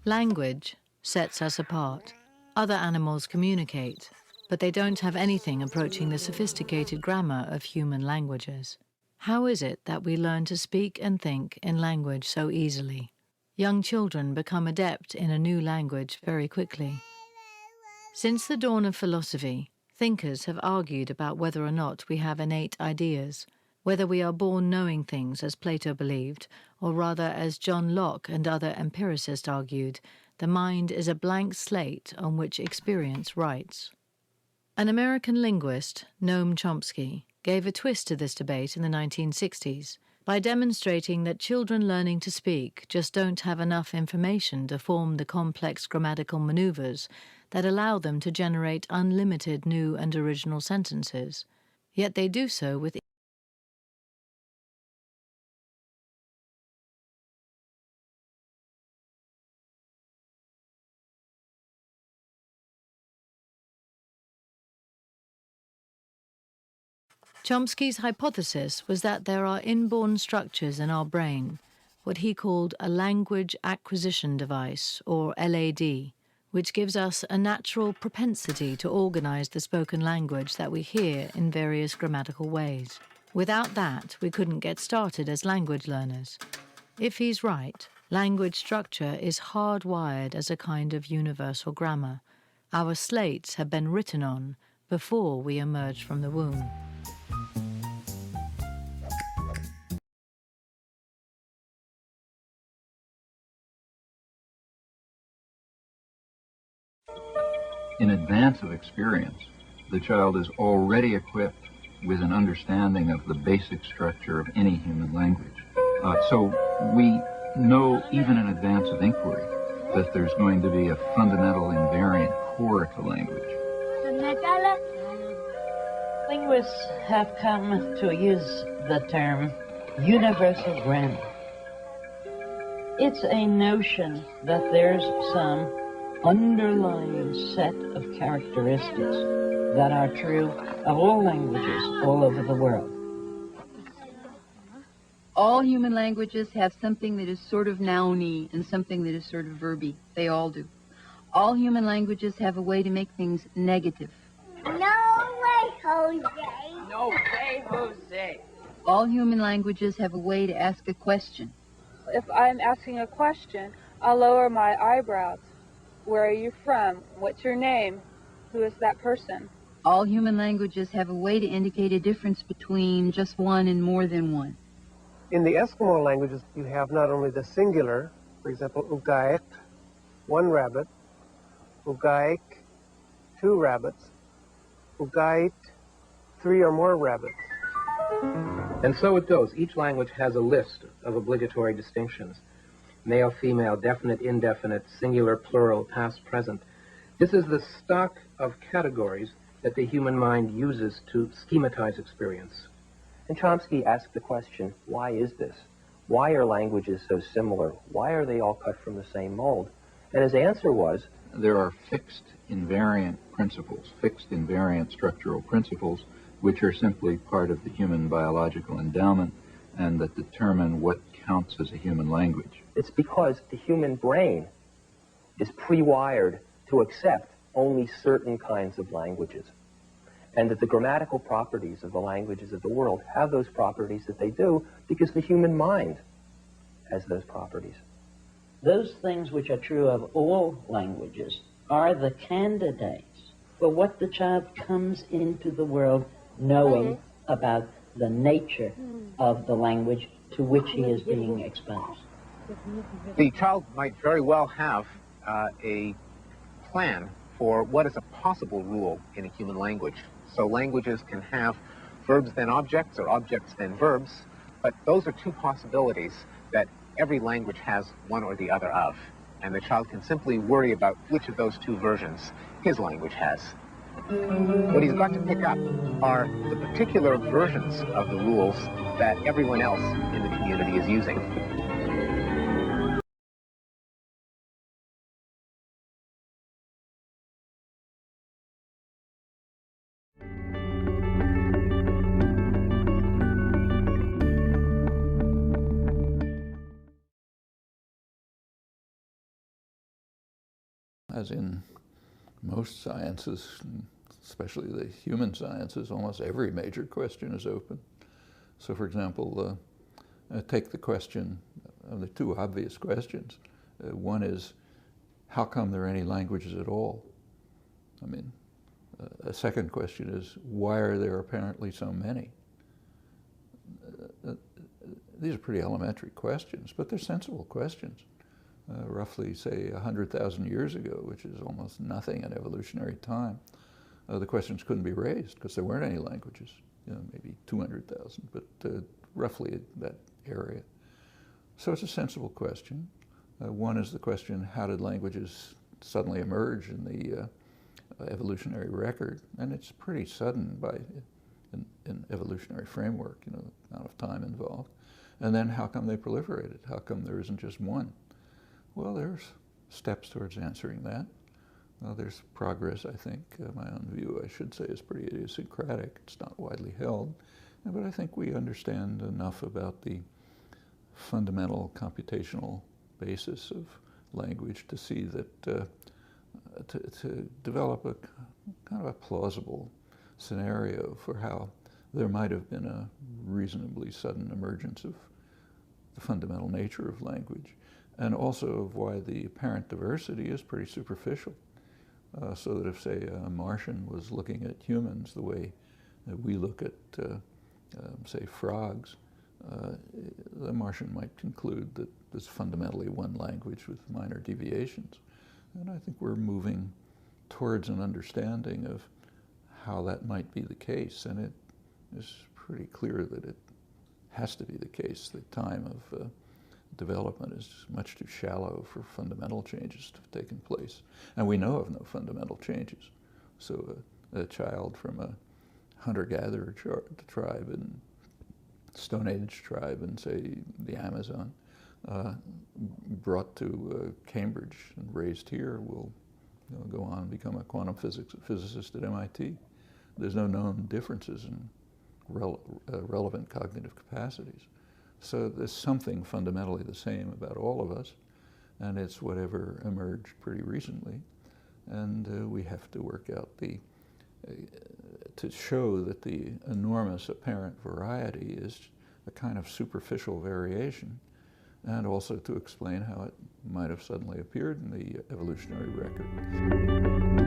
Language sets us apart. Other animals communicate, but they don't have anything approaching the sophisticated grammar of human languages. How is it that we learn to speak and think in language so easily? Young children become adept in a new language very quickly. Since the dawn of philosophy, thinkers have argued about whether or not we have innate ideas, whether we are born knowing things as Plato believed, or rather as John Locke and other empiricists argued, the mind is a blank slate on which experience writes. An American linguist, Noam Chomsky, gave a twist to this debate in the 1960s by demonstrating that children learning to speak just don't have enough information to form the complex grammatical maneuvers that allow them to generate unlimited new and original sentences. Yet they do so with Chomsky's hypothesis was that there are inborn structures in our brain, what he called a language acquisition device, or LAD, which gives us a natural propensity to organize the spoken language that we hear in various grammatical ways. Without that, we couldn't get started as language learners. If he's right, language structure is hardwired as a kind of universal grammar. Our slates have been written on before we emerged from the womb. In advance of experience, the child is already equipped with an understanding of the basic structure of any human language. So we know, even in advance of inquiry, that there's going to be a fundamental invariant core to language. Linguists have come to use the term universal grammar. It's a notion that there's some underlying set of characteristics that are true of all languages all over the world. All human languages have something that is sort of nouny and something that is sort of verby. They all do. All human languages have a way to make things negative. No way, Jose. No way, Jose. All human languages have a way to ask a question. If I'm asking a question, I'll lower my eyebrows. Where are you from? What's your name? Who is that person? All human languages have a way to indicate a difference between just one and more than one. In the Eskimo languages, you have not only the singular, for example, ugaik, one rabbit, ugaik, two rabbits, ugait, three or more rabbits. And so it goes. Each language has a list of obligatory distinctions. Male, female, definite, indefinite, singular, plural, past, present. This is the stock of categories that the human mind uses to schematize experience. And Chomsky asked the question, why is this? Why are languages so similar? Why are they all cut from the same mold? And his answer was, there are fixed invariant principles, fixed invariant structural principles, which are simply part of the human biological endowment and that determine what counts as a human language. It's because the human brain is pre-wired to accept only certain kinds of languages, and that the grammatical properties of the languages of the world have those properties that they do because the human mind has those properties. Those things which are true of all languages are the candidates for what the child comes into the world knowing about the nature of the language to which he is being exposed. The child might very well have a plan for what is a possible rule in a human language. So languages can have verbs then objects or objects then verbs, but those are two possibilities that every language has one or the other of. And the child can simply worry about which of those two versions his language has. What he's got to pick up are the particular versions of the rules that everyone else in the community is using. as in most sciences, especially the human sciences, almost every major question is open. So for example, take the question of the two obvious questions. One is, how come there are any languages at all? I mean, a second question is, why are there apparently so many? These are pretty elementary questions, but they're sensible questions. Roughly, say, 100,000 years ago, which is almost nothing in evolutionary time, the questions couldn't be raised because there weren't any languages. You know, maybe 200,000, but roughly that area. So it's a sensible question. One is the question, how did languages suddenly emerge in the evolutionary record? And it's pretty sudden by in evolutionary framework, you know, the amount of time involved. And then how come they proliferated? How come there isn't just one? Well, there's steps towards answering that. There's progress, I think. My own view, I should say, is pretty idiosyncratic. It's not widely held. But I think we understand enough about the fundamental computational basis of language to see that to develop a kind of a plausible scenario for how there might have been a reasonably sudden emergence of the fundamental nature of language, and also of why the apparent diversity is pretty superficial. So that if, say, a Martian was looking at humans the way that we look at, say, frogs, the Martian might conclude that there's fundamentally one language with minor deviations. And I think we're moving towards an understanding of how that might be the case, and it is pretty clear that it has to be the case. The time of development is much too shallow for fundamental changes to have taken place. And we know of no fundamental changes. So a child from a hunter-gatherer tribe and Stone Age tribe in, say, the Amazon, brought to Cambridge and raised here will go on and become a quantum physicist at MIT. There's no known differences in relevant cognitive capacities. So there's something fundamentally the same about all of us, and it's whatever emerged pretty recently. And we have to work out to show that the enormous apparent variety is a kind of superficial variation, and also to explain how it might have suddenly appeared in the evolutionary record.